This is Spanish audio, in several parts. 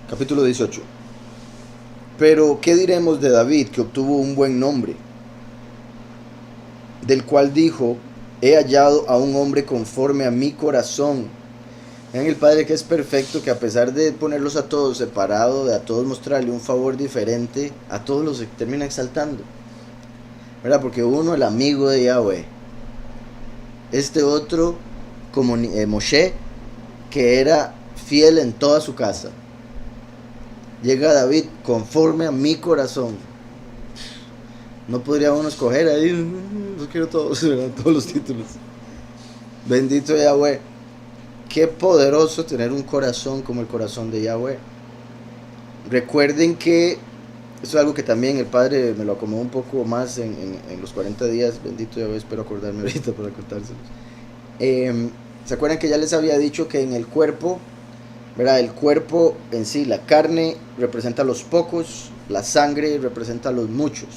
Capítulo 18. Pero, ¿qué diremos de David, que obtuvo un buen nombre, del cual dijo, he hallado a un hombre conforme a mi corazón? Vean el Padre que es perfecto, que a pesar de ponerlos a todos separados, de a todos mostrarle un favor diferente, a todos los termina exaltando. ¿Verdad? Porque uno, el amigo de Yahweh. Este otro, como Moshe, que era fiel en toda su casa. Llega David conforme a mi corazón. No podría uno escoger ahí, los quiero todos, ¿verdad? Todos los títulos. Bendito Yahweh. Qué poderoso tener un corazón como el corazón de Yahweh. Recuerden que eso es algo que también el Padre me lo acomodó un poco más en los 40 días. Bendito Yahweh, espero acordarme ahorita para contárselos. ¿Se acuerdan que ya les había dicho que en el cuerpo, ¿verdad? El cuerpo en sí, la carne representa a los pocos, la sangre representa a los muchos.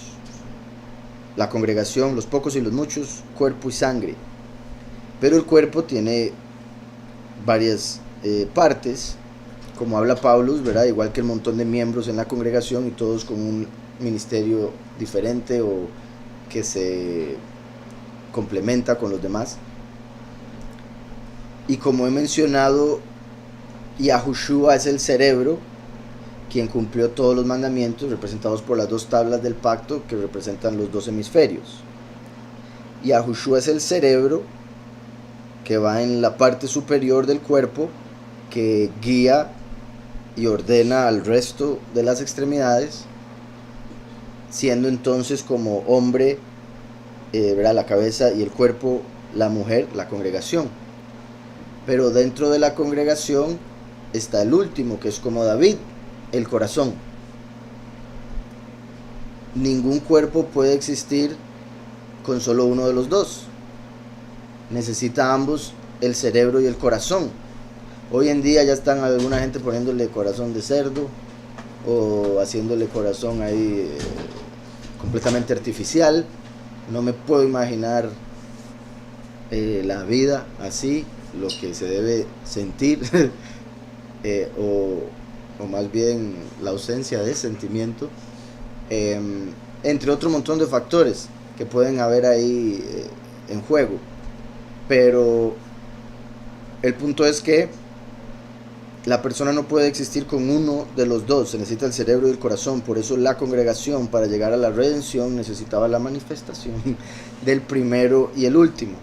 La congregación, los pocos y los muchos, cuerpo y sangre. Pero el cuerpo tiene varias partes, como habla Pablo, ¿verdad? Igual que el montón de miembros en la congregación y todos con un ministerio diferente o que se complementa con los demás. Y como he mencionado, Yahushua es el cerebro, quien cumplió todos los mandamientos representados por las dos tablas del pacto que representan los dos hemisferios. Yahushua es el cerebro que va en la parte superior del cuerpo, que guía y ordena al resto de las extremidades, siendo entonces como hombre, ¿verdad? La cabeza y el cuerpo, la mujer, la congregación. Pero dentro de la congregación está el último, que es como David, el corazón. Ningún cuerpo puede existir con solo uno de los dos. Necesita ambos, el cerebro y el corazón. Hoy en día ya están alguna gente poniéndole corazón de cerdo o haciéndole corazón ahí completamente artificial. No me puedo imaginar la vida así, lo que se debe sentir o más bien la ausencia de sentimiento, entre otro montón de factores que pueden haber ahí en juego. Pero el punto es que la persona no puede existir con uno de los dos, se necesita el cerebro y el corazón. Por eso la congregación, para llegar a la redención, necesitaba la manifestación del primero y el último.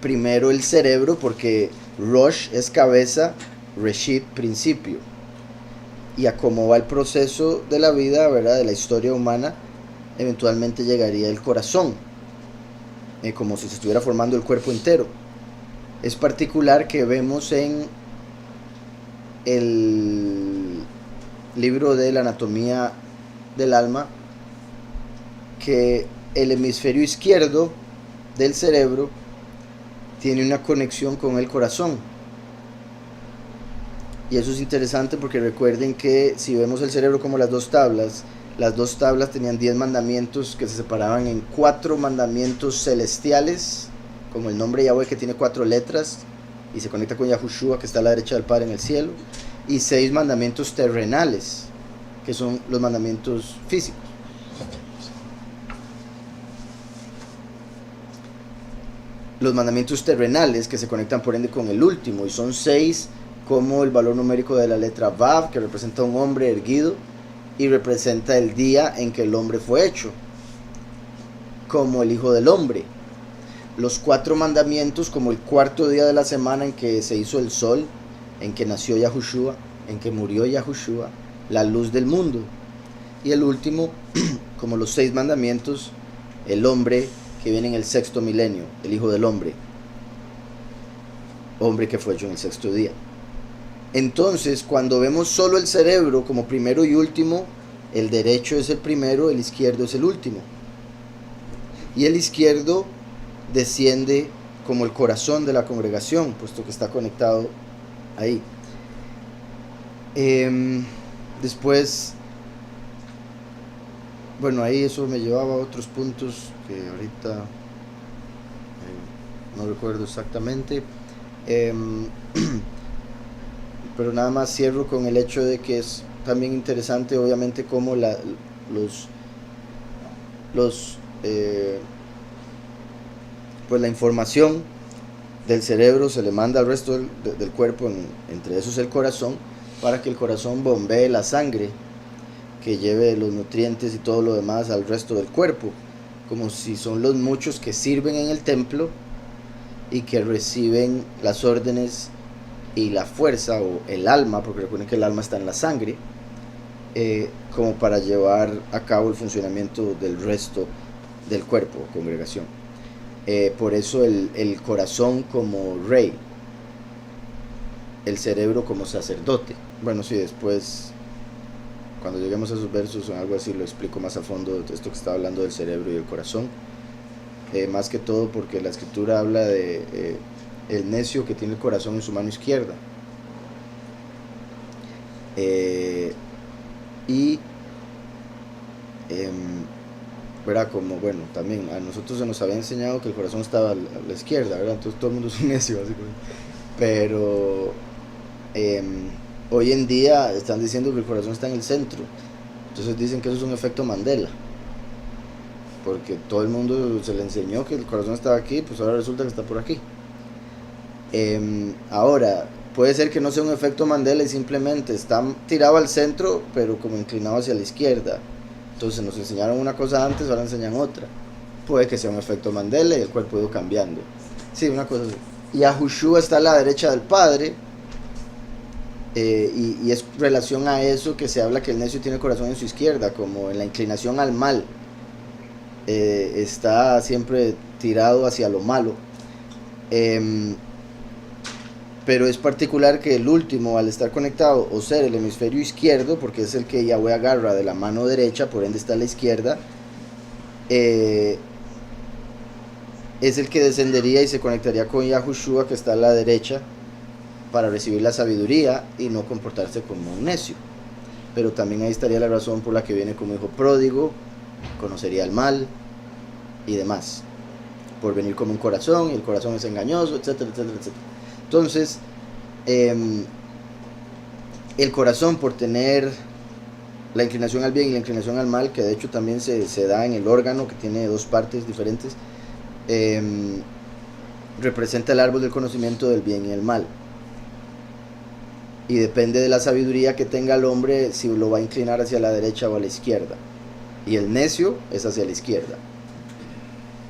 Primero el cerebro, porque Rosh es cabeza, Reshit principio. Y a cómo va el proceso de la vida, ¿verdad? De la historia humana, eventualmente llegaría el corazón, como si se estuviera formando el cuerpo entero. Es particular que vemos en el libro de la anatomía del alma que el hemisferio izquierdo del cerebro tiene una conexión con el corazón. Y eso es interesante porque recuerden que si vemos el cerebro como las dos tablas tenían 10 mandamientos que se separaban en 4 mandamientos celestiales, como el nombre Yahweh, que tiene 4 letras y se conecta con Yahushua, que está a la derecha del Padre en el cielo, y 6 mandamientos terrenales, que son los mandamientos físicos. Los mandamientos terrenales que se conectan por ende con el último, y son 6, como el valor numérico de la letra Vav, que representa un hombre erguido y representa el día en que el hombre fue hecho, como el Hijo del Hombre. Los 4 mandamientos, como el cuarto día de la semana en que se hizo el sol, en que nació Yahushua, en que murió Yahushua, la luz del mundo. Y el último, como los 6 mandamientos, el hombre que viene en el 6º milenio, el Hijo del Hombre, hombre que fue hecho en el 6º día. Entonces, cuando vemos solo el cerebro como primero y último, el derecho es el primero, el izquierdo es el último. Y el izquierdo desciende como el corazón de la congregación, puesto que está conectado ahí. Después, bueno, ahí eso me llevaba a otros puntos que ahorita no recuerdo exactamente. pero nada más cierro con el hecho de que es también interesante, obviamente, cómo los pues la información del cerebro se le manda al resto del cuerpo, entre esos el corazón, para que el corazón bombee la sangre que lleve los nutrientes y todo lo demás al resto del cuerpo, como si son los muchos que sirven en el templo y que reciben las órdenes y la fuerza o el alma, porque recuerden que el alma está en la sangre, como para llevar a cabo el funcionamiento del resto del cuerpo o congregación. Por eso el corazón como rey, el cerebro como sacerdote. Bueno, sí, después, cuando lleguemos a esos versos o algo así, lo explico más a fondo de esto que está hablando del cerebro y el corazón. Más que todo porque la escritura habla de el necio que tiene el corazón en su mano izquierda. ¿Verdad? Como, bueno, también a nosotros se nos había enseñado que el corazón estaba a la izquierda, ¿verdad? Entonces todo el mundo es un necio, básicamente. Pero hoy en día están diciendo que el corazón está en el centro. Entonces dicen que eso es un efecto Mandela. Porque todo el mundo se le enseñó que el corazón estaba aquí, pues ahora resulta que está por aquí. Ahora, puede ser que no sea un efecto Mandela y simplemente está tirado al centro, pero como inclinado hacia la izquierda. Entonces nos enseñaron una cosa antes, ahora enseñan otra. Puede que sea un efecto Mandela y el cuerpo ha ido cambiando. Sí, una cosa así. Y Yahushua está a la derecha del Padre. Y es relación a eso que se habla que el necio tiene el corazón en su izquierda, como en la inclinación al mal. Está siempre tirado hacia lo malo. Pero es particular que el último, al estar conectado o ser el hemisferio izquierdo, porque es el que Yahweh agarra de la mano derecha, por ende está a la izquierda, es el que descendería y se conectaría con Yahushua, que está a la derecha, para recibir la sabiduría y no comportarse como un necio. Pero también ahí estaría la razón por la que viene como hijo pródigo, conocería el mal y demás, por venir como un corazón, y el corazón es engañoso, etcétera, etcétera, etcétera. Entonces, el corazón, por tener la inclinación al bien y la inclinación al mal, que de hecho también se da en el órgano, que tiene dos partes diferentes, representa el árbol del conocimiento del bien y el mal. Y depende de la sabiduría que tenga el hombre si lo va a inclinar hacia la derecha o a la izquierda. Y el necio es hacia la izquierda.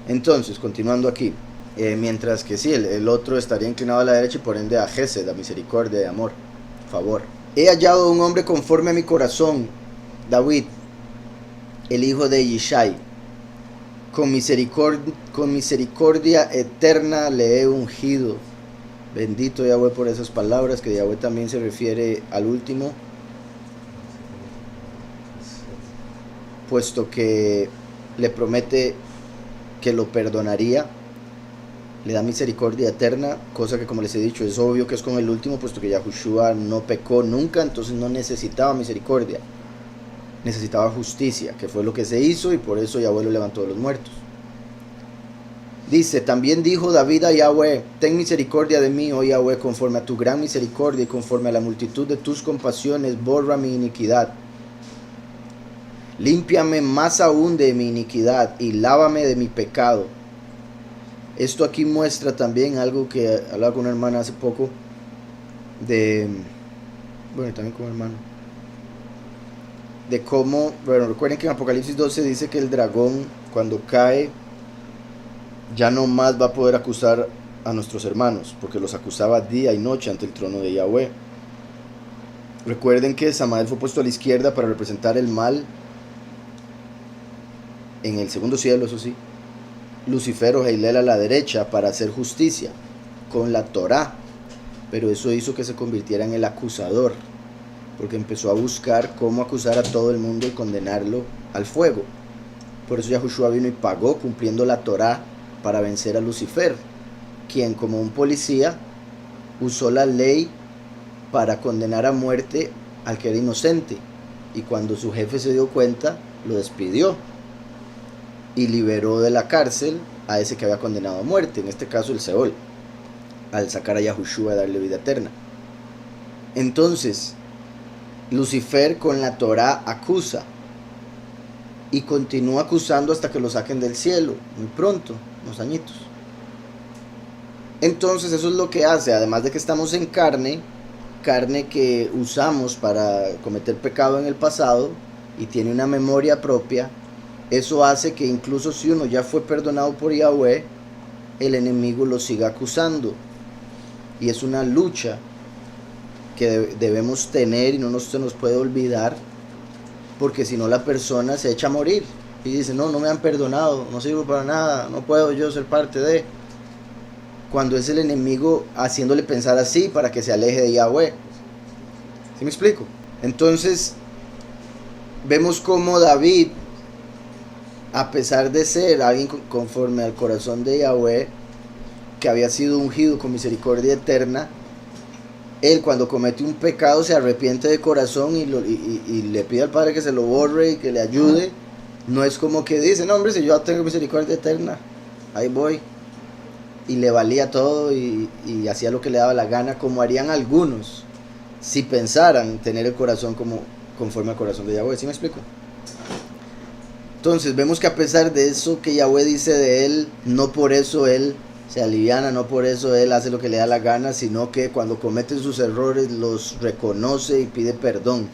Entonces, continuando aquí. Mientras que sí, el otro estaría inclinado a la derecha y por ende a Gesed, a misericordia, amor, favor. He hallado un hombre conforme a mi corazón, David, el hijo de Yishai. Con misericordia eterna le he ungido. Bendito Yahweh por esas palabras, que Yahweh también se refiere al último, puesto que le promete que lo perdonaría. Le da misericordia eterna, cosa que, como les he dicho, es obvio que es con el último, puesto que Yahushua no pecó nunca, entonces no necesitaba misericordia, necesitaba justicia, que fue lo que se hizo, y por eso Yahweh lo levantó de los muertos. Dice, también dijo David a Yahweh, ten misericordia de mí, oh Yahweh, conforme a tu gran misericordia y conforme a la multitud de tus compasiones, borra mi iniquidad. Límpiame más aún de mi iniquidad y lávame de mi pecado. Esto aquí muestra también algo que hablaba con una hermana hace poco, bueno, también con un hermano, de cómo, bueno, recuerden que en Apocalipsis 12 dice que el dragón, cuando cae, ya no más va a poder acusar a nuestros hermanos, porque los acusaba día y noche ante el trono de Yahweh. Recuerden que Samael fue puesto a la izquierda para representar el mal en el segundo cielo, eso sí. Lucifer o Heilel a la derecha para hacer justicia con la Torá, pero eso hizo que se convirtiera en el acusador, porque empezó a buscar cómo acusar a todo el mundo y condenarlo al fuego. Por eso Yahushua vino y pagó cumpliendo la Torá para vencer a Lucifer, quien como un policía usó la ley para condenar a muerte al que era inocente, y cuando su jefe se dio cuenta lo despidió y liberó de la cárcel a ese que había condenado a muerte, en este caso el Seol, al sacar a Yahushua y darle vida eterna. Entonces, Lucifer con la Torá acusa y continúa acusando hasta que lo saquen del cielo, muy pronto, unos añitos. Entonces eso es lo que hace, además de que estamos en carne que usamos para cometer pecado en el pasado y tiene una memoria propia, eso hace que incluso si uno ya fue perdonado por Yahweh, el enemigo lo siga acusando. Y es una lucha que debemos tener y no se nos puede olvidar, porque si no la persona se echa a morir y dice, no me han perdonado, no sirvo para nada, no puedo yo ser parte de... Cuando es el enemigo haciéndole pensar así para que se aleje de Yahweh. ¿Sí me explico? Entonces, vemos como David, a pesar de ser alguien conforme al corazón de Yahweh, que había sido ungido con misericordia eterna, él cuando comete un pecado se arrepiente de corazón y le pide al Padre que se lo borre y que le ayude. No es como que dice, no hombre, si yo tengo misericordia eterna, ahí voy. Y le valía todo y hacía lo que le daba la gana, como harían algunos si pensaran tener el corazón como conforme al corazón de Yahweh. ¿Sí me explico? Entonces vemos que a pesar de eso que Yahweh dice de él, no por eso él se aliviana, no por eso él hace lo que le da la gana, sino que cuando comete sus errores los reconoce y pide perdón.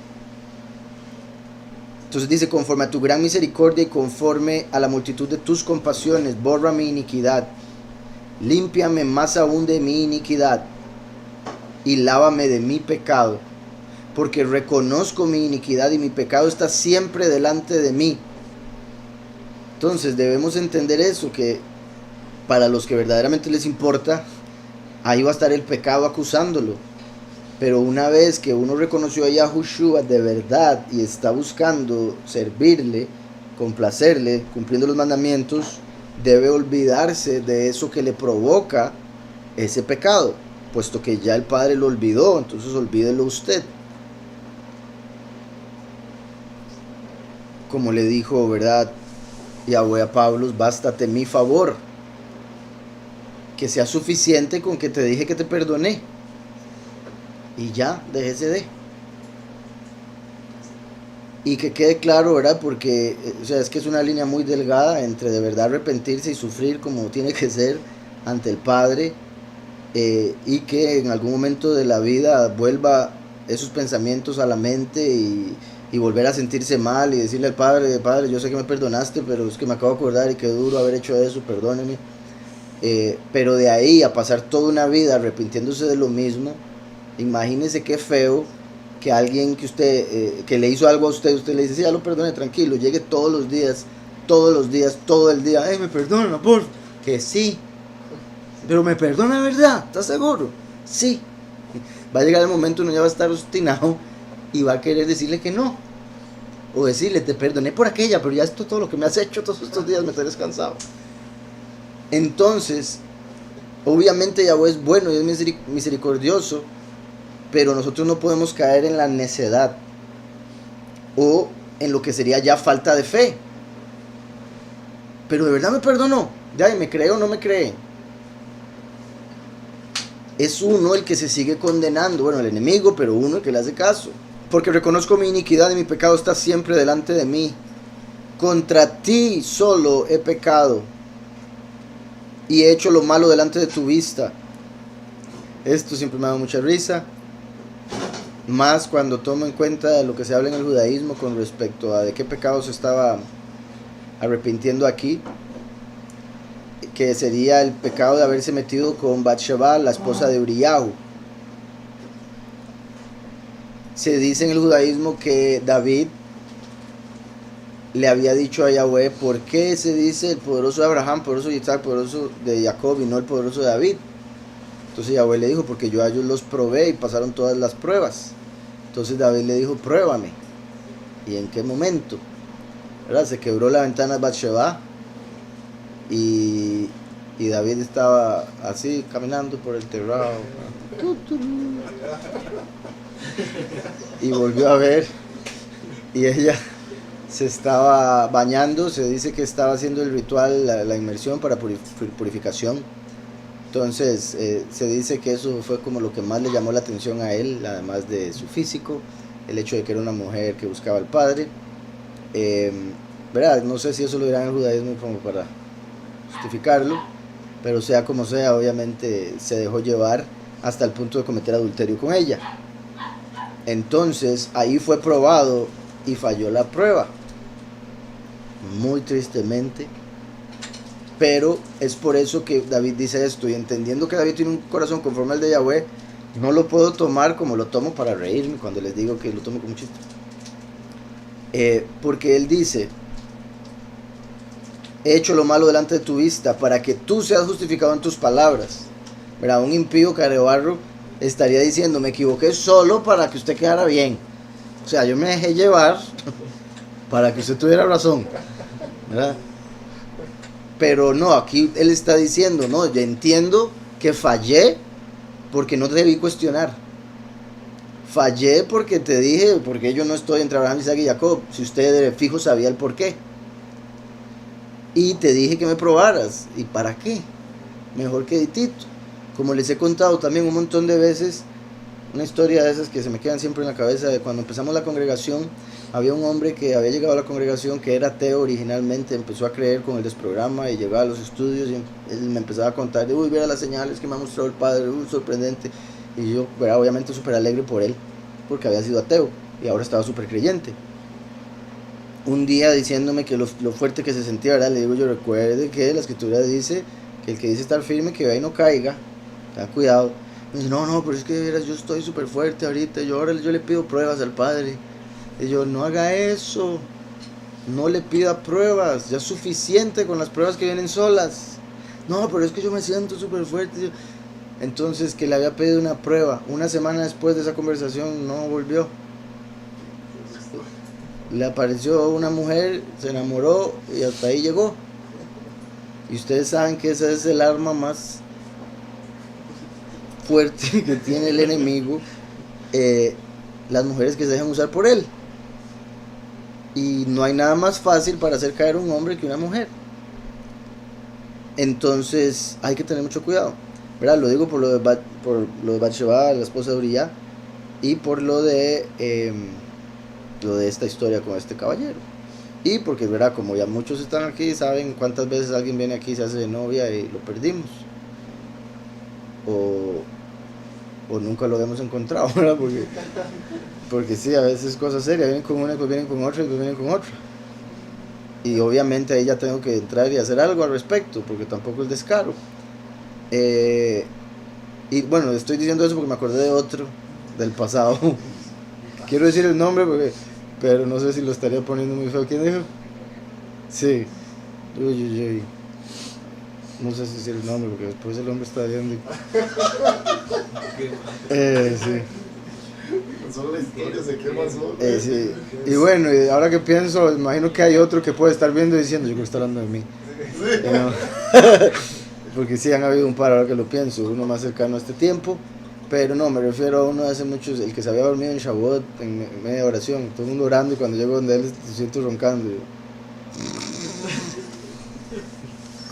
Entonces dice, conforme a tu gran misericordia y conforme a la multitud de tus compasiones, borra mi iniquidad, límpiame más aún de mi iniquidad y lávame de mi pecado, porque reconozco mi iniquidad y mi pecado está siempre delante de mí. Entonces debemos entender eso, que para los que verdaderamente les importa, ahí va a estar el pecado acusándolo. Pero una vez que uno reconoció a Yahushua de verdad y está buscando servirle, complacerle, cumpliendo los mandamientos, debe olvidarse de eso que le provoca ese pecado, puesto que ya el Padre lo olvidó. Entonces olvídelo usted. Como le dijo, ¿verdad?, Yahweh a Pablo, bástate mi favor, que sea suficiente con que te dije que te perdoné, y ya, déjese de. Y que quede claro, ¿verdad? Porque es que es una línea muy delgada entre de verdad arrepentirse y sufrir como tiene que ser ante el Padre, y que en algún momento de la vida vuelva esos pensamientos a la mente y volver a sentirse mal y decirle al Padre, yo sé que me perdonaste, pero es que me acabo de acordar y qué duro haber hecho eso, perdóneme. Pero de ahí a pasar toda una vida arrepintiéndose de lo mismo, imagínese qué feo que alguien que usted, que le hizo algo a usted le dice, sí, ya lo perdone, tranquilo, llegue todos los días, todo el día, me perdona, por que sí, pero me perdona, ¿verdad? ¿Estás seguro? Sí. Va a llegar el momento, uno ya va a estar obstinado y va a querer decirle que no, o decirle, te perdoné por aquella, pero ya esto, todo lo que me has hecho todos estos días, me tienes cansado. Entonces, obviamente Yahweh es bueno y es misericordioso, pero nosotros no podemos caer en la necedad o en lo que sería ya falta de fe. Pero de verdad me perdonó, ya, me cree o no me cree. Es uno el que se sigue condenando, bueno, el enemigo, pero uno el que le hace caso. Porque reconozco mi iniquidad y mi pecado está siempre delante de mí. Contra ti solo he pecado y he hecho lo malo delante de tu vista. Esto siempre me da mucha risa, más cuando tomo en cuenta lo que se habla en el judaísmo con respecto a de qué pecado se estaba arrepintiendo aquí, que sería el pecado de haberse metido con Bathsheba, la esposa de Uriyahu. Se dice en el judaísmo que David le había dicho a Yahweh, ¿por qué se dice el poderoso de Abraham, poderoso de Isaac, poderoso de Jacob y no el poderoso de David? Entonces Yahweh le dijo, porque yo a ellos los probé y pasaron todas las pruebas. Entonces David le dijo, pruébame. ¿Y en qué momento? ¿Verdad? Se quebró la ventana de Bathsheba y David estaba así caminando por el terrado y volvió a ver y ella se estaba bañando. Se dice que estaba haciendo el ritual, la inmersión para purificación, Entonces se dice que eso fue como lo que más le llamó la atención a él, además de su físico, el hecho de que era una mujer que buscaba al padre. Eh, ¿Verdad? No sé si eso lo dirán en el judaísmo como para justificarlo, pero sea como sea, obviamente se dejó llevar hasta el punto de cometer adulterio con ella. Entonces ahí fue probado y falló la prueba, muy tristemente. Pero es por eso que David dice esto, y entendiendo que David tiene un corazón conforme al de Yahweh, no lo puedo tomar como lo tomo para reírme cuando les digo que lo tomo como un chiste. Porque él dice: he hecho lo malo delante de tu vista para que tú seas justificado en tus palabras. ¿Verdad? Un impío carebarro estaría diciendo: me equivoqué solo para que usted quedara bien. O sea, yo me dejé llevar para que usted tuviera razón, ¿verdad? Pero no, aquí él está diciendo: no, yo entiendo que fallé porque no te debí cuestionar. Fallé porque te dije, porque yo no estoy entre Abraham, Isaac y Jacob. Si usted de fijo sabía el por qué. Y te dije que me probaras. ¿Y para qué? Mejor que Tito. Como les he contado también un montón de veces, una historia de esas que se me quedan siempre en la cabeza, de cuando empezamos la congregación, había un hombre que había llegado a la congregación que era ateo originalmente, empezó a creer con el desprograma y llegaba a los estudios y él me empezaba a contar de: uy, mira las señales que me ha mostrado el Padre, uy, sorprendente. Y yo, ¿verdad? Obviamente súper alegre por él, porque había sido ateo y ahora estaba súper creyente. Un día diciéndome que lo fuerte que se sentía, ¿verdad? Le digo yo: recuerde que la escritura dice que el que dice estar firme, que vea y no caiga, ten cuidado. Me dice: no, pero es que verás, yo estoy súper fuerte ahorita, yo le pido pruebas al Padre. Y yo: no haga eso, no le pida pruebas, ya es suficiente con las pruebas que vienen solas. No, pero es que yo me siento súper fuerte. Entonces, que le había pedido una prueba. Una semana después de esa conversación no volvió. Le apareció una mujer, se enamoró y hasta ahí llegó. Y ustedes saben que esa es el arma más fuerte que tiene el enemigo, las mujeres que se dejan usar por él. Y no hay nada más fácil para hacer caer a un hombre que una mujer. Entonces hay que tener mucho cuidado, ¿verdad? Lo digo por lo de Bathsheba, la esposa de Uría, y por lo de esta historia con este caballero. Y porque, ¿verdad? Como ya muchos están aquí, saben cuántas veces alguien viene aquí y se hace de novia y lo perdimos. O nunca lo hemos encontrado, ¿verdad? Porque sí, a veces es cosa seria, vienen con una, pues vienen con otra y pues vienen con otra. Y obviamente ahí ya tengo que entrar y hacer algo al respecto, porque tampoco es descaro. Y bueno, estoy diciendo eso porque me acordé de otro, del pasado. Quiero decir el nombre, pero no sé si lo estaría poniendo muy feo. ¿Quién dijo? Sí. Uy. No sé si decir el nombre, porque después el hombre está viendo. Sí. Solo la historia se quema solo. Sí. Y bueno, ahora que pienso, imagino que hay otro que puede estar viendo y diciendo: yo creo que está hablando de mí. Porque sí, han habido un par, ahora que lo pienso, uno más cercano a este tiempo. Pero no, me refiero a uno de hace muchos, el que se había dormido en Shavuot, en media oración, todo el mundo orando, y cuando llego donde él se siento roncando.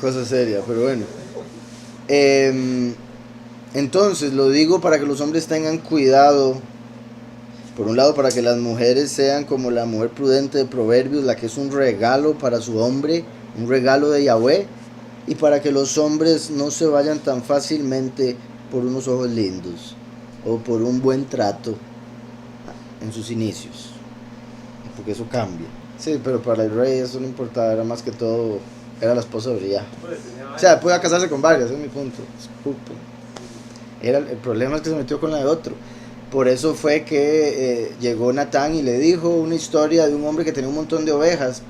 Cosa seria, pero bueno. Entonces, lo digo para que los hombres tengan cuidado. Por un lado, para que las mujeres sean como la mujer prudente de Proverbios, la que es un regalo para su hombre, un regalo de Yahweh, y para que los hombres no se vayan tan fácilmente por unos ojos lindos o por un buen trato en sus inicios, porque eso cambia. Sí, pero para el rey eso no importaba, era más que todo, era la esposa de Uría. O sea, podía casarse con varias, ese es mi punto. Disculpen. El problema es que se metió con la de otro. Por eso fue que llegó Natán y le dijo una historia de un hombre que tenía un montón de ovejas.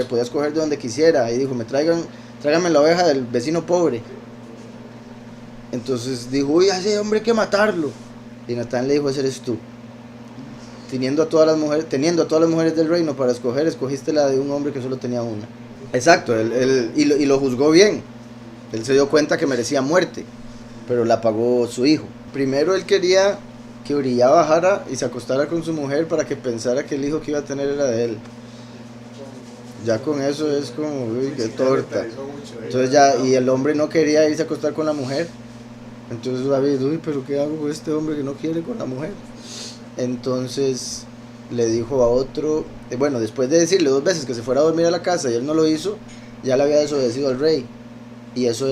Podía escoger de donde quisiera. Y dijo: tráigame la oveja del vecino pobre. Entonces dijo: uy, a ese hombre hay que matarlo. Y Natán le dijo: ese eres tú. Teniendo a todas las mujeres del reino para escoger, escogiste la de un hombre que solo tenía una. Exacto, y lo juzgó bien. Él se dio cuenta que merecía muerte, pero la pagó su hijo. Primero él quería que Uría bajara y se acostara con su mujer para que pensara que el hijo que iba a tener era de él. Ya con eso es como, uy, qué torta. Entonces ya, y el hombre no quería irse a acostar con la mujer, Entonces David, uy, pero ¿qué hago con este hombre que no quiere con la mujer? Entonces le dijo a otro, bueno, después de decirle 2 veces que se fuera a dormir a la casa y él no lo hizo, ya le había desobedecido al rey. Y eso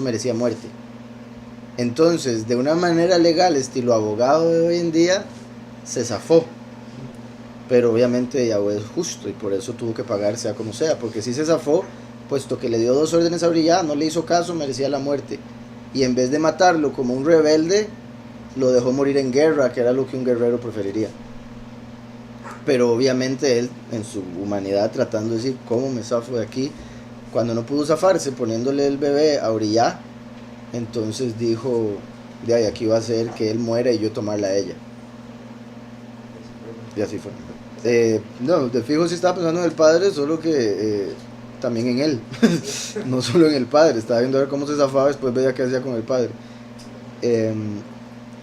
merecía muerte. Entonces, de una manera legal, estilo abogado de hoy en día, se zafó. Pero obviamente Yahweh es justo y por eso tuvo que pagar sea como sea. Porque si se zafó, puesto que le dio 2 órdenes a Brillá, no le hizo caso, merecía la muerte. Y en vez de matarlo como un rebelde, lo dejó morir en guerra, que era lo que un guerrero preferiría. Pero obviamente él, en su humanidad, tratando de decir, ¿cómo me zafo de aquí? Cuando no pudo zafarse, poniéndole el bebé a Brillá, entonces dijo, de ahí aquí va a ser que él muera y yo tomarla a ella. Y así fue. No, de fijo sí estaba pensando en el padre, solo que también en él. No solo en el padre, estaba viendo a ver cómo se zafaba, después veía qué hacía con el padre.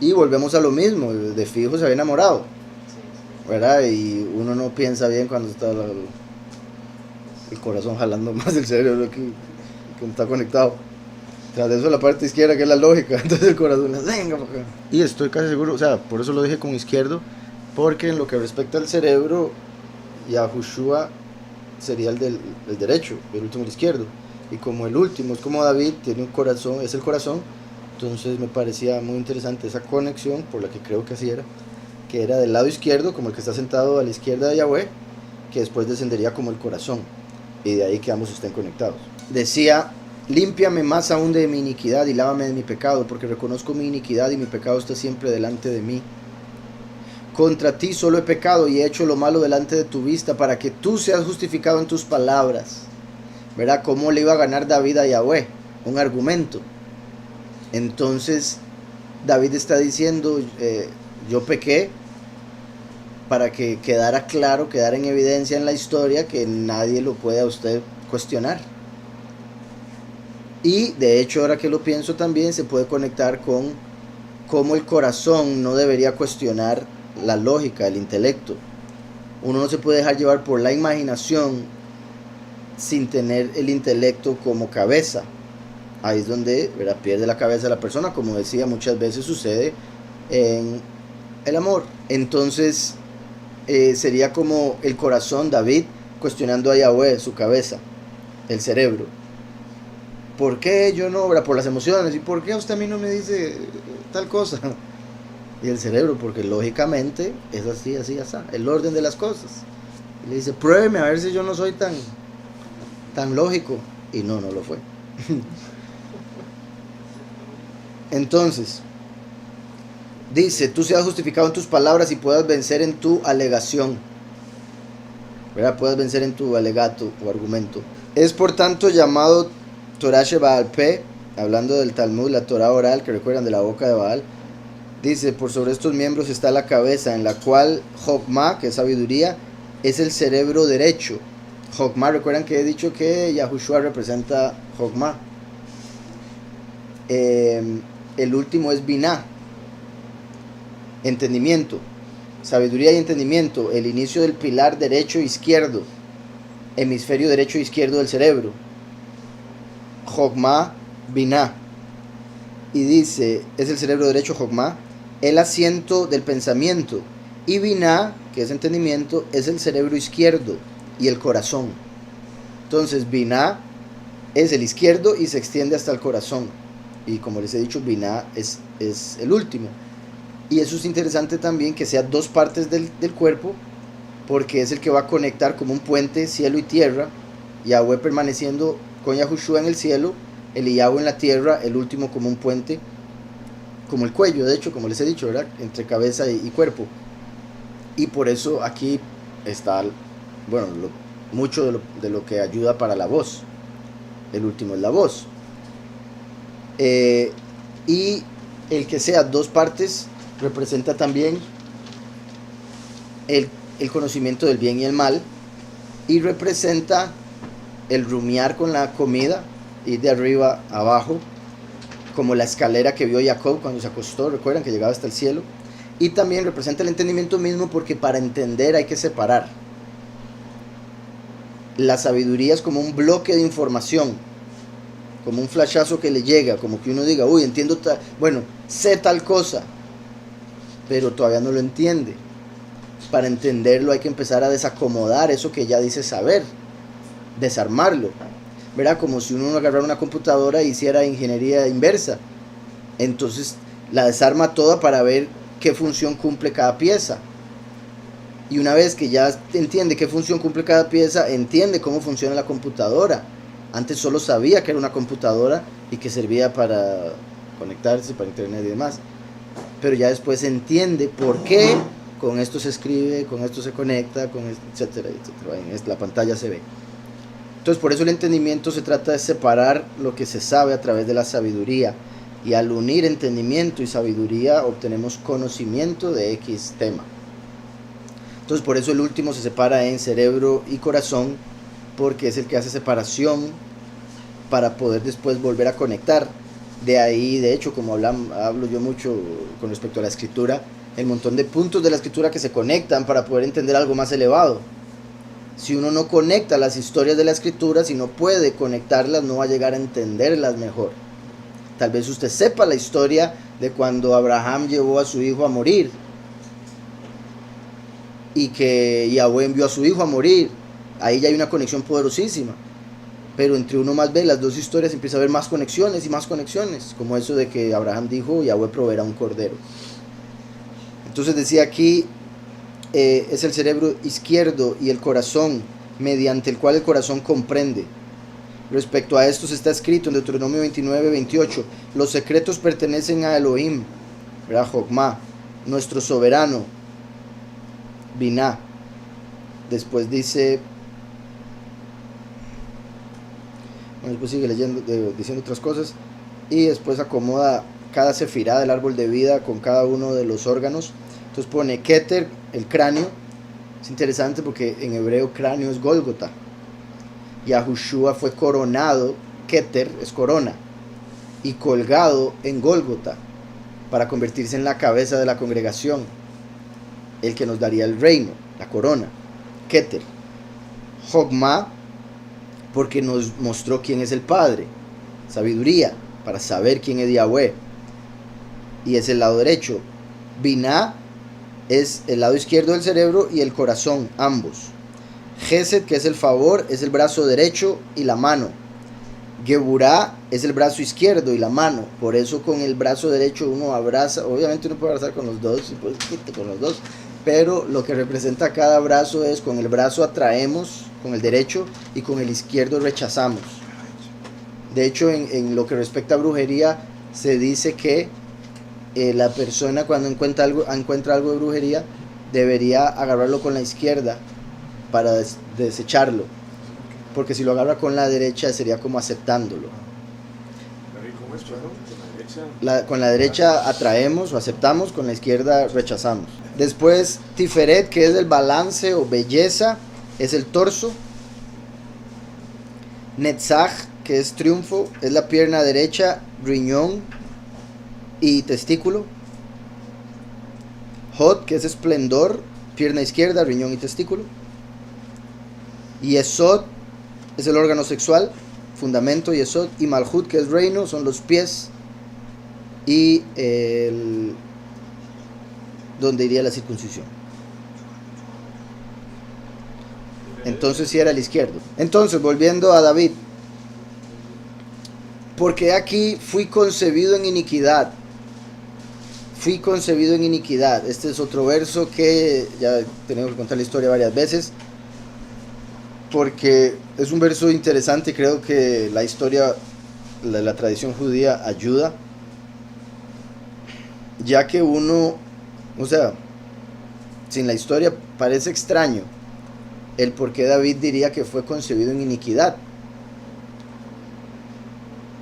Y volvemos a lo mismo, de fijo se había enamorado, ¿verdad? Y uno no piensa bien cuando está el corazón jalando más el cerebro que está conectado. Tras de eso la parte izquierda, que es la lógica, entonces el corazón venga para acá. Y estoy casi seguro, o sea, por eso lo dije con izquierdo, porque en lo que respecta al cerebro, Yahushua sería el derecho, el último el izquierdo. Y como el último es como David, tiene un corazón, es el corazón, entonces me parecía muy interesante esa conexión, por la que creo que así era, que era del lado izquierdo, como el que está sentado a la izquierda de Yahweh, que después descendería como el corazón, y de ahí que ambos estén conectados. Decía, límpiame más aún de mi iniquidad y lávame de mi pecado, porque reconozco mi iniquidad y mi pecado está siempre delante de mí. Contra ti solo he pecado y he hecho lo malo delante de tu vista, para que tú seas justificado en tus palabras. ¿Verdad? ¿Cómo le iba a ganar David a Yahweh? Un argumento. Entonces David está diciendo, yo pequé, para que quedara claro, quedara en evidencia en la historia que nadie lo puede a usted cuestionar. Y de hecho, ahora que lo pienso también, se puede conectar con cómo el corazón no debería cuestionar la lógica, el intelecto. Uno no se puede dejar llevar por la imaginación sin tener el intelecto como cabeza. Ahí es donde, ¿verdad?, pierde la cabeza la persona, como decía, muchas veces sucede en el amor. Entonces sería como el corazón, David, cuestionando a Yahweh, su cabeza, el cerebro. ¿Por qué yo no? ¿Verdad? Por las emociones. ¿Y por qué usted a mí no me dice tal cosa? Y el cerebro, porque lógicamente es así, así, así, el orden de las cosas. Y le dice, pruébeme a ver si yo no soy tan lógico. Y no lo fue. Entonces, dice, tú seas justificado en tus palabras y puedas vencer en tu alegación. ¿Verdad? Puedas vencer en tu alegato o argumento. Es por tanto llamado Torah Shebaal Peh, hablando del Talmud, la Torah oral, que recuerdan de la boca de Baal. Dice, por sobre estos miembros está la cabeza, en la cual Jokmah, que es sabiduría, es el cerebro derecho. Jokmah, recuerdan que he dicho que Yahushua representa Jokmah. El último es Binah, entendimiento, sabiduría y entendimiento, el inicio del pilar derecho e izquierdo, hemisferio derecho e izquierdo del cerebro. Jokmah, Binah. Y dice, es el cerebro derecho, Jokmah, el asiento del pensamiento. Y Binah, que es entendimiento, es el cerebro izquierdo y el corazón. Entonces Binah es el izquierdo y se extiende hasta el corazón. Y como les he dicho, Binah es el último. Y eso es interesante también, que sea 2 partes del cuerpo, porque es el que va a conectar como un puente cielo y tierra, Yahweh permaneciendo con Yahushua en el cielo, el Yahweh en la tierra, el último como un puente, como el cuello, de hecho, como les he dicho, ¿verdad?, entre cabeza y cuerpo. Y por eso aquí está, bueno, mucho de lo que ayuda para la voz. El último es la voz. Y el que sea 2 partes representa también el conocimiento del bien y el mal, y representa el rumiar con la comida, ir de arriba a abajo, como la escalera que vio Jacob cuando se acostó, recuerdan que llegaba hasta el cielo. Y también representa el entendimiento mismo, porque para entender hay que separar. La sabiduría es como un bloque de información, como un flashazo que le llega, como que uno diga, uy, entiendo, bueno, sé tal cosa, pero todavía no lo entiende. Para entenderlo hay que empezar a desacomodar eso que ya dice saber, desarmarlo, ¿verdad? Como si uno agarrara una computadora e hiciera ingeniería inversa. Entonces la desarma toda para ver qué función cumple cada pieza. Y una vez que ya entiende qué función cumple cada pieza, entiende cómo funciona la computadora. Antes solo sabía que era una computadora y que servía para conectarse, para internet y demás. Pero ya después entiende por qué con esto se escribe, con esto se conecta, con esto, etcétera, etcétera. En la pantalla se ve. Entonces por eso el entendimiento se trata de separar lo que se sabe a través de la sabiduría. Y al unir entendimiento y sabiduría obtenemos conocimiento de X tema. Entonces por eso el último se separa en cerebro y corazón, porque es el que hace separación para poder después volver a conectar. De ahí, de hecho, como hablo yo mucho con respecto a la escritura, el montón de puntos de la escritura que se conectan para poder entender algo más elevado. Si uno no conecta las historias de la escritura, si no puede conectarlas, no va a llegar a entenderlas mejor. Tal vez usted sepa la historia de cuando Abraham llevó a su hijo a morir y que Yahweh envió a su hijo a morir. Ahí ya hay una conexión poderosísima. Pero entre uno más ve las dos historias empieza a haber más conexiones y más conexiones, como eso de que Abraham dijo Yahweh proveerá un cordero. Entonces decía aquí, es el cerebro izquierdo y el corazón, mediante el cual el corazón comprende. Respecto a esto se está escrito en Deuteronomio 29-28, los secretos pertenecen a Elohim, Jokmah, nuestro soberano, Binah. Después dice, después sigue leyendo, diciendo otras cosas, y después acomoda cada sefirá del árbol de vida con cada uno de los órganos. Entonces pone Keter, el cráneo. Es interesante porque en hebreo cráneo es Gólgota. Yahushua fue coronado, Keter es corona, y colgado en Gólgota para convertirse en la cabeza de la congregación, el que nos daría el reino, la corona. Keter. Jokmah, porque nos mostró quién es el Padre. Sabiduría, para saber quién es Yahweh, y es el lado derecho. Binah es el lado izquierdo del cerebro y el corazón, ambos. Gesed, que es el favor, es el brazo derecho y la mano. Geburah es el brazo izquierdo y la mano. Por eso con el brazo derecho uno abraza. Obviamente uno puede abrazar con los dos, pero lo que representa cada brazo es con el brazo atraemos, con el derecho, y con el izquierdo rechazamos. De hecho, en lo que respecta a brujería, se dice que la persona cuando encuentra algo de brujería debería agarrarlo con la izquierda para desecharlo, porque si lo agarra con la derecha sería como aceptándolo. ¿Cómo es, Con la derecha atraemos o aceptamos, con la izquierda rechazamos. Después Tiferet, que es el balance o belleza, es el torso. Netzach, que es triunfo, es la pierna derecha, riñón y testículo. Hod, que es esplendor, pierna izquierda, riñón y testículo. Yesod es el órgano sexual, fundamento, Yesod. Y Malhut, que es reino, son los pies y donde iría la circuncisión. Entonces sí era el izquierdo. Entonces, volviendo a David, porque aquí fui concebido en iniquidad. Fui concebido en iniquidad. Este es otro verso que ya tenemos que contar la historia varias veces, porque es un verso interesante. Creo que la historia, la tradición judía ayuda, ya que uno, o sea, sin la historia parece extraño el por qué David diría que fue concebido en iniquidad.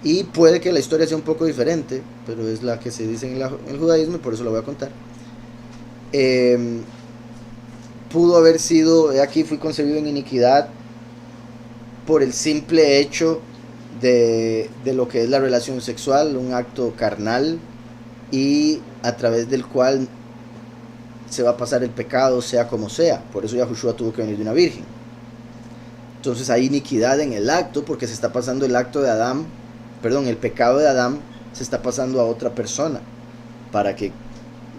Y puede que la historia sea un poco diferente, pero es la que se dice en el judaísmo y por eso la voy a contar. Pudo haber sido, aquí fui concebido en iniquidad, por el simple hecho de lo que es la relación sexual, un acto carnal, y a través del cual se va a pasar el pecado, sea como sea. Por eso Yahushua tuvo que venir de una virgen. Entonces hay iniquidad en el acto, porque se está pasando el acto de Adán el pecado de Adán se está pasando a otra persona para que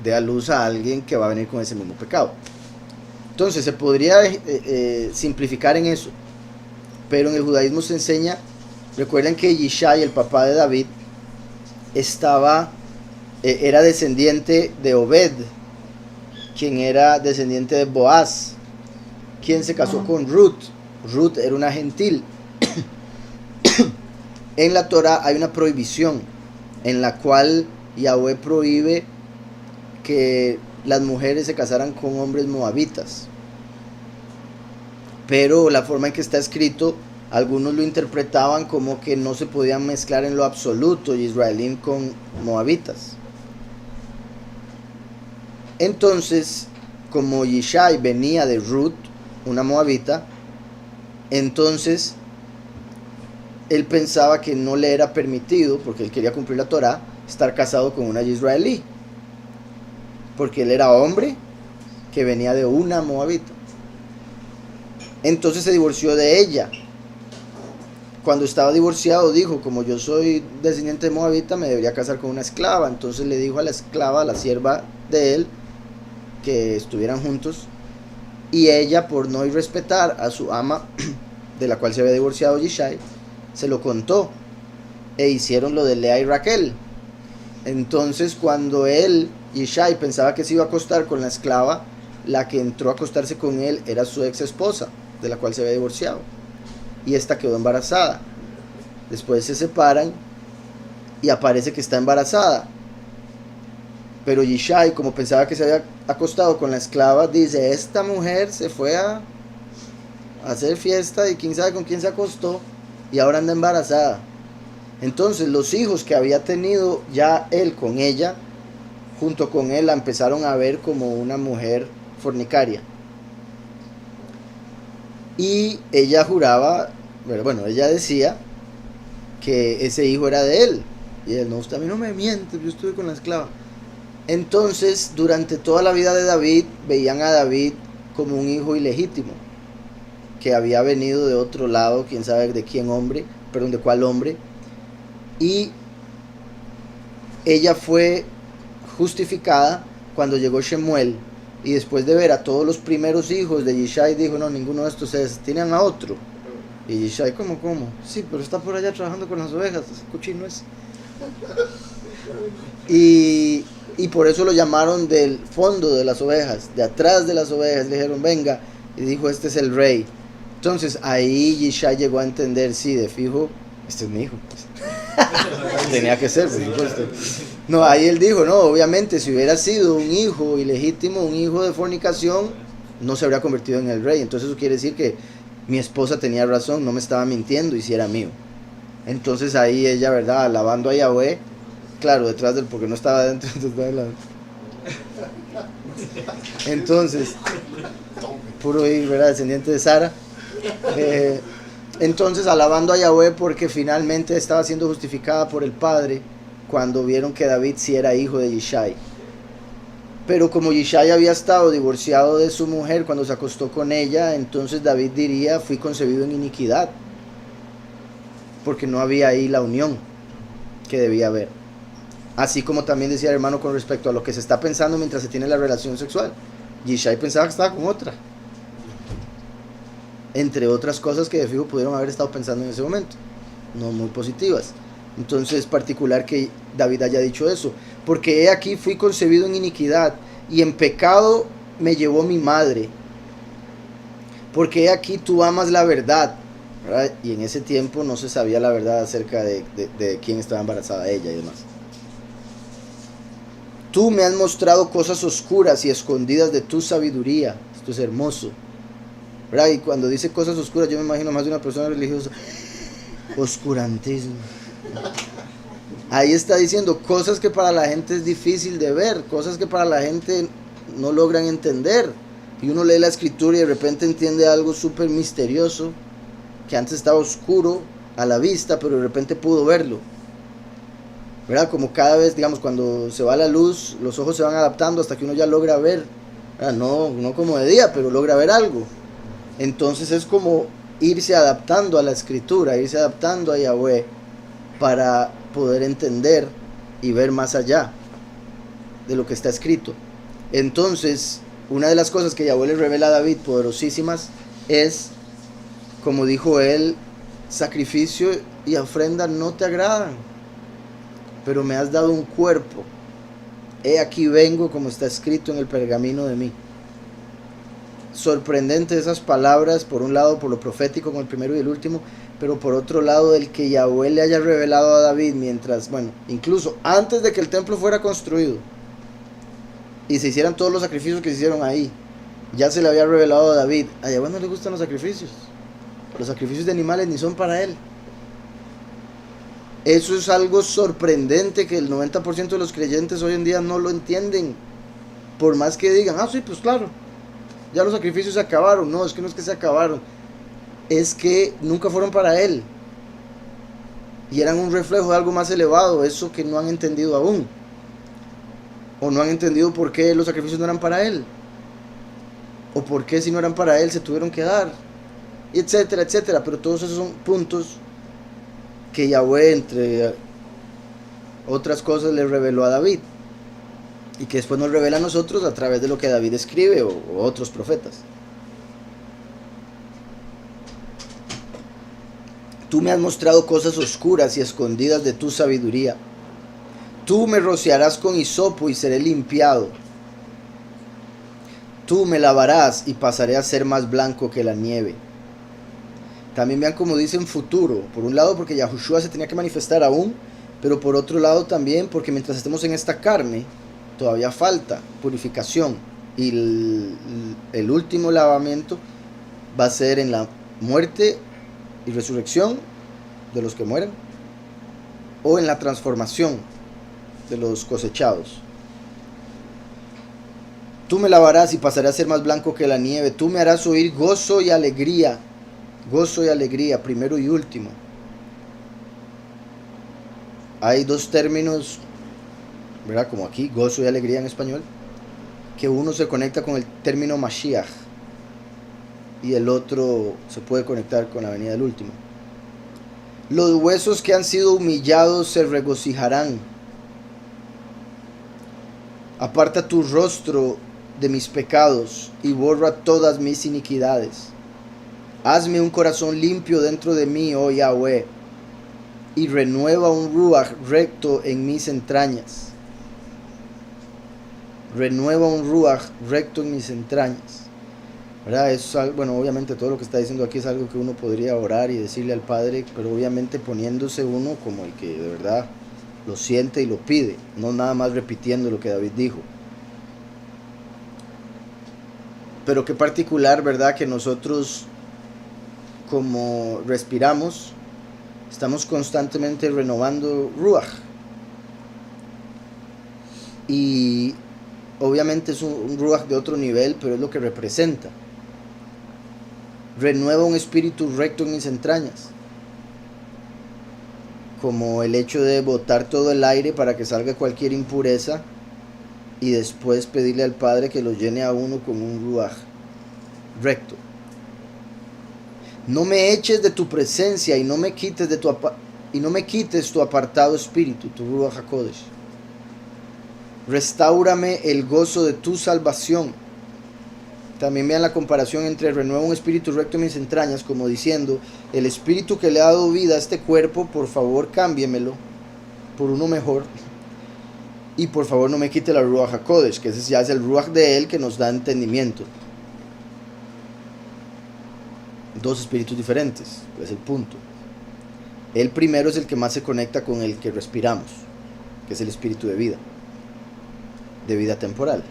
dé a luz a alguien que va a venir con ese mismo pecado. Entonces se podría simplificar en eso, pero en el judaísmo se enseña, recuerden que Yishai, el papá de David, era descendiente de Obed, quien era descendiente de Boaz, quien se casó con Ruth. Ruth era una gentil. En la Torah hay una prohibición en la cual Yahweh prohíbe que las mujeres se casaran con hombres moabitas, pero la forma en que está escrito, algunos lo interpretaban como que no se podían mezclar en lo absoluto israelín con moabitas. Entonces, como Yishai venía de Ruth, una moabita, entonces él pensaba que no le era permitido, porque él quería cumplir la Torah, estar casado con una israelí, porque él era hombre que venía de una moabita. Entonces se divorció de ella. Cuando estaba divorciado dijo, como yo soy descendiente de moabita, me debería casar con una esclava. Entonces le dijo a la esclava, a la sierva de él, que estuvieran juntos, y ella, por no irrespetar a su ama, de la cual se había divorciado Yishai, se lo contó, e hicieron lo de Lea y Raquel. Entonces cuando él, Yishai, pensaba que se iba a acostar con la esclava, la que entró a acostarse con él era su ex esposa, de la cual se había divorciado, y esta quedó embarazada. Después se separan y aparece que está embarazada, pero Yishai, como pensaba que se había acostado con la esclava, dice, esta mujer se fue a hacer fiesta y quién sabe con quién se acostó y ahora anda embarazada. Entonces los hijos que había tenido ya él con ella, junto con él, la empezaron a ver como una mujer fornicaria. Y ella juraba, bueno, ella decía que ese hijo era de él. Y él, no, usted a mí no me miente, yo estuve con la esclava. Entonces, durante toda la vida de David, veían a David como un hijo ilegítimo, que había venido de otro lado, quién sabe de cuál hombre. Y ella fue justificada cuando llegó Shemuel, y después de ver a todos los primeros hijos de Yishai, dijo, no, ninguno de estos tienen a otro. Y Yishai, ¿cómo? Sí, pero está por allá trabajando con las ovejas, ese cochino es. Y por eso lo llamaron del fondo de las ovejas, de atrás de las ovejas. Le dijeron, venga, y dijo, este es el rey. Entonces ahí Yishai llegó a entender, sí, de fijo, este es mi hijo, pues. Tenía que ser, por supuesto. No, ahí él dijo, no, obviamente si hubiera sido un hijo ilegítimo, un hijo de fornicación, no se habría convertido en el rey. Entonces eso quiere decir que mi esposa tenía razón, no me estaba mintiendo y si era mío. Entonces ahí ella, ¿verdad?, alabando a Yahweh, claro, detrás del, porque no estaba dentro, entonces, puro hijo, ¿verdad?, descendiente de Sara. Entonces alabando a Yahweh porque finalmente estaba siendo justificada por el padre cuando vieron que David sí era hijo de Yishai. Pero como Yishai había estado divorciado de su mujer cuando se acostó con ella, entonces David diría, fui concebido en iniquidad, porque no había ahí la unión que debía haber. Así como también decía el hermano con respecto a lo que se está pensando mientras se tiene la relación sexual. Yishai pensaba que estaba con otra, entre otras cosas que de fijo pudieron haber estado pensando en ese momento, no muy positivas. Entonces es particular que David haya dicho eso, porque he aquí fui concebido en iniquidad y en pecado me llevó mi madre, porque he aquí tú amas la verdad, ¿verdad? Y en ese tiempo no se sabía la verdad acerca de quién estaba embarazada ella y demás. Tú me has mostrado cosas oscuras y escondidas de tu sabiduría. Esto es hermoso, ¿verdad? Y cuando dice cosas oscuras, yo me imagino más de una persona religiosa. Oscurantismo. Ahí está diciendo cosas que para la gente es difícil de ver, cosas que para la gente no logran entender. Y uno lee la escritura y de repente entiende algo súper misterioso, que antes estaba oscuro a la vista, pero de repente pudo verlo, ¿verdad? Como cada vez, digamos, cuando se va la luz, los ojos se van adaptando hasta que uno ya logra ver, no como de día, pero logra ver algo. Entonces es como irse adaptando a la escritura, irse adaptando a Yahweh, para poder entender y ver más allá de lo que está escrito. Entonces, una de las cosas que Yahweh le revela a David, poderosísimas, es, como dijo él, sacrificio y ofrenda no te agradan, pero me has dado un cuerpo. He aquí vengo, como está escrito en el pergamino de mí. Sorprendente esas palabras, por un lado por lo profético con el primero y el último, pero por otro lado el que Yahweh le haya revelado a David mientras, bueno, incluso antes de que el templo fuera construido y se hicieran todos los sacrificios que se hicieron ahí, ya se le había revelado a David. A Yahweh no le gustan los sacrificios de animales ni son para él. Eso es algo sorprendente que el 90% de los creyentes hoy en día no lo entienden, por más que digan, sí, pues claro, ya los sacrificios se acabaron. No, es que no es que se acabaron, es que nunca fueron para él y eran un reflejo de algo más elevado, eso que no han entendido aún, o no han entendido por qué los sacrificios no eran para él, o por qué si no eran para él se tuvieron que dar, etcétera, etcétera. Pero todos esos son puntos que Yahweh, entre otras cosas, le reveló a David y que después nos revela a nosotros a través de lo que David escribe o otros profetas. Tú me has mostrado cosas oscuras y escondidas de tu sabiduría. Tú me rociarás con hisopo y seré limpiado. Tú me lavarás y pasaré a ser más blanco que la nieve. También vean como dice en futuro. Por un lado porque Yahushua se tenía que manifestar aún, pero por otro lado también porque mientras estemos en esta carne, todavía falta purificación. Y el último lavamiento va a ser en la muerte y resurrección de los que mueren, o en la transformación de los cosechados. Tú me lavarás y pasaré a ser más blanco que la nieve. Tú me harás oír gozo y alegría. Gozo y alegría, primero y último. Hay dos términos, ¿verdad? Como aquí, gozo y alegría en español, que uno se conecta con el término Mashiach y el otro se puede conectar con la venida del último. Los huesos que han sido humillados se regocijarán. Aparta tu rostro de mis pecados y borra todas mis iniquidades. Hazme un corazón limpio dentro de mí, oh Yahweh, y renueva un ruach recto en mis entrañas. Renueva un ruach recto en mis entrañas. ¿Verdad? Es algo, bueno, obviamente todo lo que está diciendo aquí es algo que uno podría orar y decirle al Padre, pero obviamente poniéndose uno como el que de verdad lo siente y lo pide, no nada más repitiendo lo que David dijo. Pero qué particular, ¿verdad? Que nosotros, como respiramos, estamos constantemente renovando Ruach. Y obviamente es un Ruach de otro nivel, pero es lo que representa. Renueva un espíritu recto en mis entrañas. Como el hecho de botar todo el aire para que salga cualquier impureza y después pedirle al Padre que lo llene a uno con un Ruach recto. No me eches de tu presencia y no me quites tu apartado espíritu, tu Ruach HaKodesh. Restáurame el gozo de tu salvación. También vean la comparación entre renueva un espíritu recto en mis entrañas, como diciendo, el espíritu que le ha dado vida a este cuerpo, por favor cámbiemelo por uno mejor. Y por favor no me quite la Ruach HaKodesh, que ese ya es el Ruach de él que nos da entendimiento. Dos espíritus diferentes, es el punto. El primero es el que más se conecta con el que respiramos, que es el espíritu de vida temporal.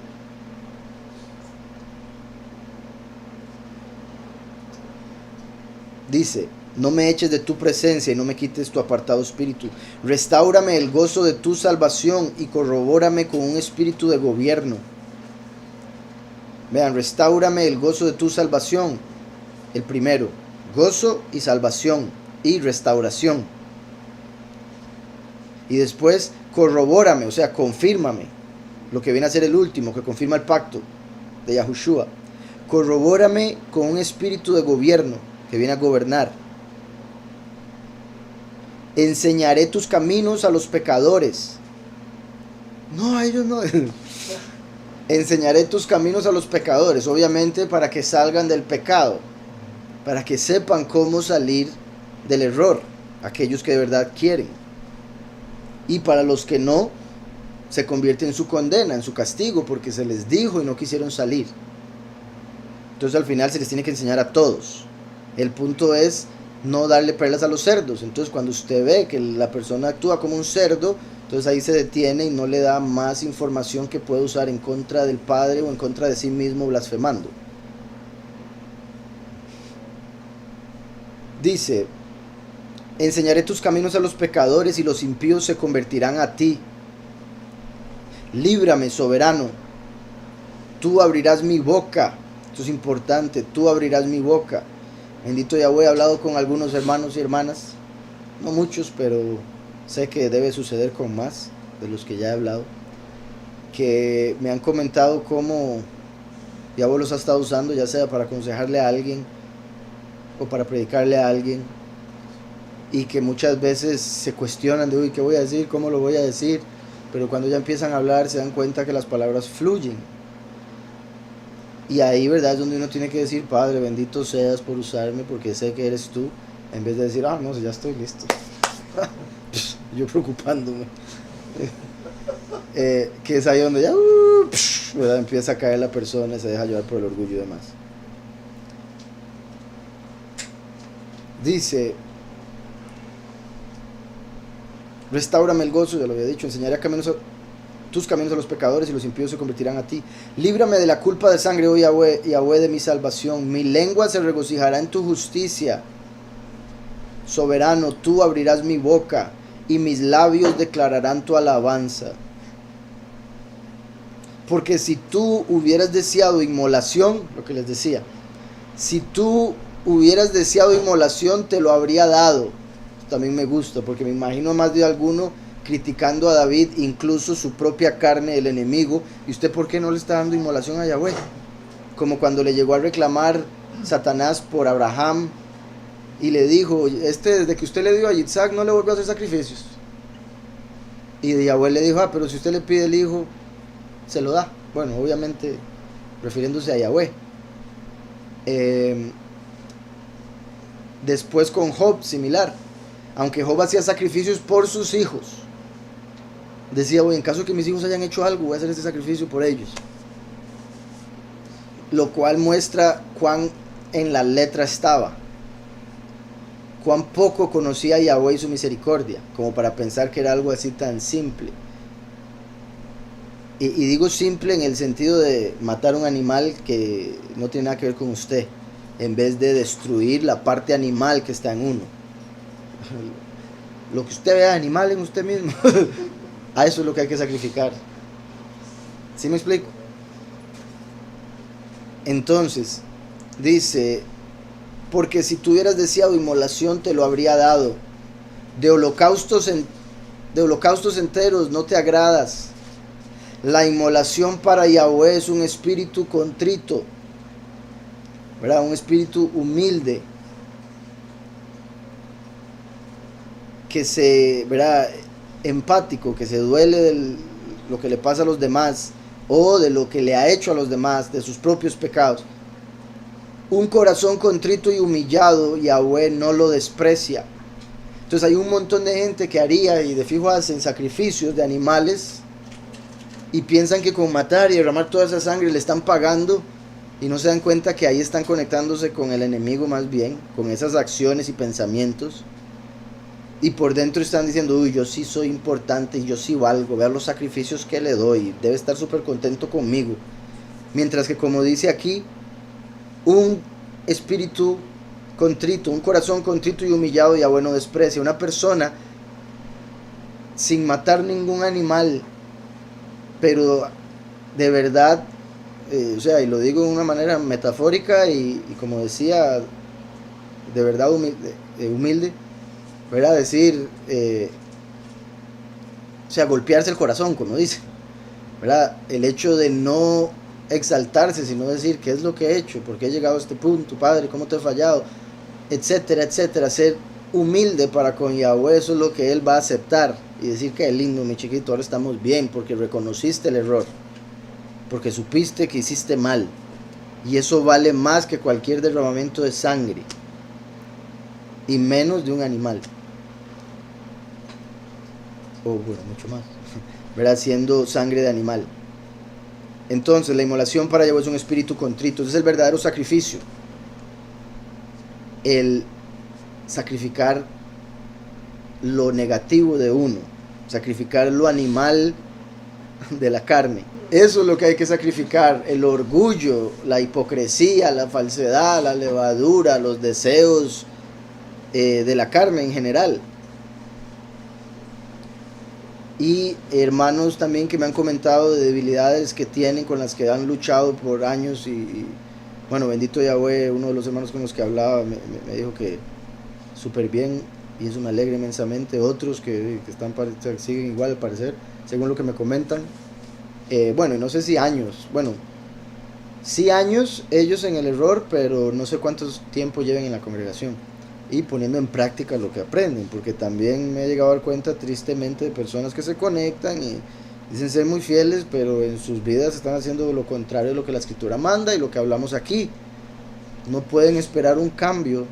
Dice, no me eches de tu presencia y no me quites tu apartado espíritu. Restáurame el gozo de tu salvación y corrobórame con un espíritu de gobierno. Vean, restáurame el gozo de tu salvación. El primero, gozo y salvación y restauración. Y después, corrobórame, o sea, confírmame. Lo que viene a ser el último, que confirma el pacto de Yahushua. Corrobórame con un espíritu de gobierno, que viene a gobernar. Enseñaré tus caminos a los pecadores. No, a ellos no. Enseñaré tus caminos a los pecadores, obviamente para que salgan del pecado, para que sepan cómo salir del error, aquellos que de verdad quieren. Y para los que no, se convierte en su condena, en su castigo, porque se les dijo y no quisieron salir. Entonces al final se les tiene que enseñar a todos. El punto es no darle perlas a los cerdos. Entonces cuando usted ve que la persona actúa como un cerdo, entonces ahí se detiene y no le da más información que puede usar en contra del Padre o en contra de sí mismo blasfemando. Dice, enseñaré tus caminos a los pecadores y los impíos se convertirán a ti. Líbrame, soberano. Tú abrirás mi boca. Esto es importante, tú abrirás mi boca. Bendito Yahweh, he hablado con algunos hermanos y hermanas, no muchos, pero sé que debe suceder con más de los que ya he hablado, que me han comentado cómo Yahweh los ha estado usando, ya sea para aconsejarle a alguien o para predicarle a alguien, y que muchas veces se cuestionan de, uy, ¿qué voy a decir? ¿Cómo lo voy a decir? Pero cuando ya empiezan a hablar se dan cuenta que las palabras fluyen. Y ahí, ¿verdad? Es donde uno tiene que decir, Padre, bendito seas por usarme porque sé que eres tú, en vez de decir, no, ya estoy listo. Yo preocupándome. Que es ahí donde ya ¿verdad? Empieza a caer la persona y se deja llevar por el orgullo y demás. Dice, restáurame el gozo, ya lo había dicho, enseñaré tus caminos a los pecadores y los impíos se convertirán a ti. Líbrame de la culpa de sangre, oh Yahweh, Yahweh de mi salvación. Mi lengua se regocijará en tu justicia. Soberano, tú abrirás mi boca y mis labios declararán tu alabanza. Porque si tú hubieras deseado inmolación, lo que les decía, si tú hubieras deseado inmolación, te lo habría dado. Esto también me gusta, porque me imagino más de alguno criticando a David, incluso su propia carne, el enemigo. ¿Y usted por qué no le está dando inmolación a Yahweh? Como cuando le llegó a reclamar Satanás por Abraham y le dijo, desde que usted le dio a Yitzhak no le vuelve a hacer sacrificios. Y Yahweh le dijo, pero si usted le pide el hijo, se lo da. Bueno, obviamente refiriéndose a Yahweh. Después con Job, similar. Aunque Job hacía sacrificios por sus hijos, decía, en caso que mis hijos hayan hecho algo, voy a hacer este sacrificio por ellos. Lo cual muestra cuán en la letra estaba, cuán poco conocía a Yahweh y su misericordia, como para pensar que era algo así tan simple. Y digo simple en el sentido de matar un animal que no tiene nada que ver con usted, en vez de destruir la parte animal que está en uno. Lo que usted vea animal en usted mismo, a eso es lo que hay que sacrificar. ¿Sí me explico? Entonces, dice, porque si tú hubieras deseado inmolación te lo habría dado. De holocaustos enteros no te agradas. La inmolación para Yahweh es un espíritu contrito, ¿verdad? Un espíritu humilde, que se, ¿verdad? Empático, que se duele de lo que le pasa a los demás o de lo que le ha hecho a los demás, de sus propios pecados. Un corazón contrito y humillado, Yahweh no lo desprecia. Entonces hay un montón de gente que haría, y de fijo hacen sacrificios de animales y piensan que con matar y derramar toda esa sangre le están pagando, y no se dan cuenta que ahí están conectándose con el enemigo, más bien con esas acciones y pensamientos, y por dentro están diciendo, uy, yo sí soy importante, yo sí valgo, vean los sacrificios que le doy, debe estar súper contento conmigo. Mientras que, como dice aquí, un espíritu contrito, un corazón contrito y humillado, Yahweh no desprecia. Una persona sin matar ningún animal, pero de verdad, o sea, y lo digo de una manera metafórica y como decía, de verdad humilde, ¿verdad? Decir, o sea, golpearse el corazón, como dice, ¿verdad? El hecho de no exaltarse, sino decir, ¿qué es lo que he hecho? ¿Por qué he llegado a este punto, Padre? ¿Cómo te he fallado? Etcétera, etcétera. Ser humilde para con Yahweh, eso es lo que Él va a aceptar y decir que es lindo, mi chiquito, ahora estamos bien porque reconociste el error, porque supiste que hiciste mal, y eso vale más que cualquier derramamiento de sangre y menos de un animal, o bueno, mucho más, ¿verdad? Siendo sangre de animal. Entonces la inmolación para Yahweh es un espíritu contrito, ese es el verdadero sacrificio, el sacrificar lo negativo de uno, sacrificar lo animal de la carne. Eso es lo que hay que sacrificar, el orgullo, la hipocresía, la falsedad, la levadura, los deseos de la carne en general. Y hermanos también que me han comentado de debilidades que tienen, con las que han luchado por años, y bueno, bendito Yahweh, uno de los hermanos con los que hablaba me dijo que súper bien, y eso me alegra inmensamente. Otros que siguen igual al parecer, según lo que me comentan. Bueno, no sé si años, bueno, sí años ellos en el error, pero no sé cuántos tiempo lleven en la congregación y poniendo en práctica lo que aprenden, porque también me he llegado a dar cuenta tristemente de personas que se conectan y dicen ser muy fieles, pero en sus vidas están haciendo lo contrario de lo que la escritura manda y lo que hablamos aquí. No pueden esperar un cambio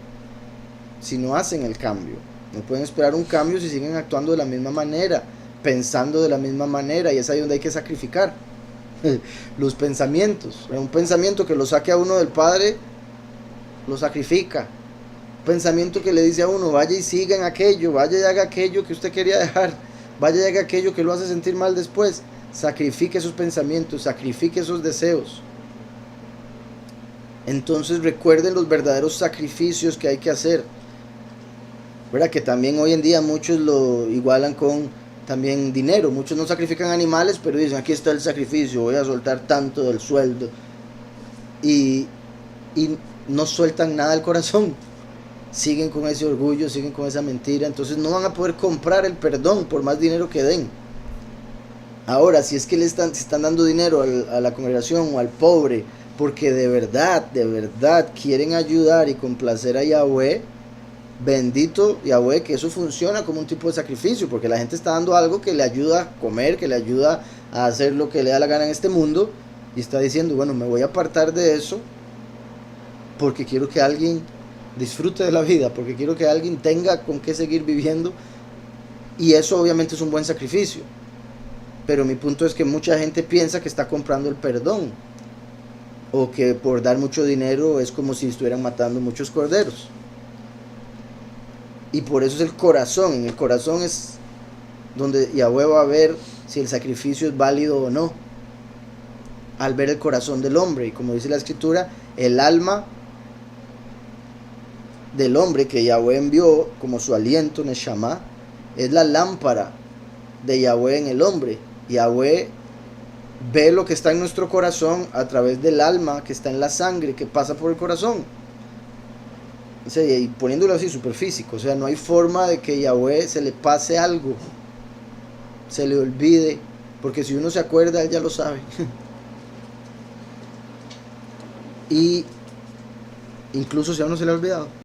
si no hacen el cambio, no pueden esperar un cambio si siguen actuando de la misma manera, pensando de la misma manera, y es ahí donde hay que sacrificar los pensamientos. Un pensamiento que lo saque a uno del Padre lo sacrifica. Pensamiento que le dice a uno, vaya y siga en aquello, vaya y haga aquello que usted quería dejar, vaya y haga aquello que lo hace sentir mal después, sacrifique esos pensamientos, sacrifique esos deseos. Entonces recuerden los verdaderos sacrificios que hay que hacer, ¿verdad? Que también hoy en día muchos lo igualan con también dinero. Muchos no sacrifican animales, pero dicen, aquí está el sacrificio, voy a soltar tanto del sueldo, y no sueltan nada del corazón. Siguen con ese orgullo, siguen con esa mentira, entonces no van a poder comprar el perdón por más dinero que den. Ahora, si es que si están dando dinero a la congregación o al pobre, porque de verdad quieren ayudar y complacer a Yahweh, bendito Yahweh, que eso funciona como un tipo de sacrificio, porque la gente está dando algo que le ayuda a comer, que le ayuda a hacer lo que le da la gana en este mundo, y está diciendo, bueno, me voy a apartar de eso porque quiero que alguien disfrute de la vida, porque quiero que alguien tenga con qué seguir viviendo, y eso obviamente es un buen sacrificio. Pero mi punto es que mucha gente piensa que está comprando el perdón, o que por dar mucho dinero es como si estuvieran matando muchos corderos. Y por eso es el corazón. En el corazón es donde Yahweh va a ver si el sacrificio es válido o no, al ver el corazón del hombre. Y como dice la escritura, el alma del hombre que Yahweh envió como su aliento, Neshama, es la lámpara de Yahweh en el hombre. Yahweh ve lo que está en nuestro corazón a través del alma que está en la sangre, que pasa por el corazón. O sea, y poniéndolo así, súper físico, o sea, no hay forma de que Yahweh se le pase algo, se le olvide, porque si uno se acuerda, él ya lo sabe. Y incluso si a uno se le ha olvidado.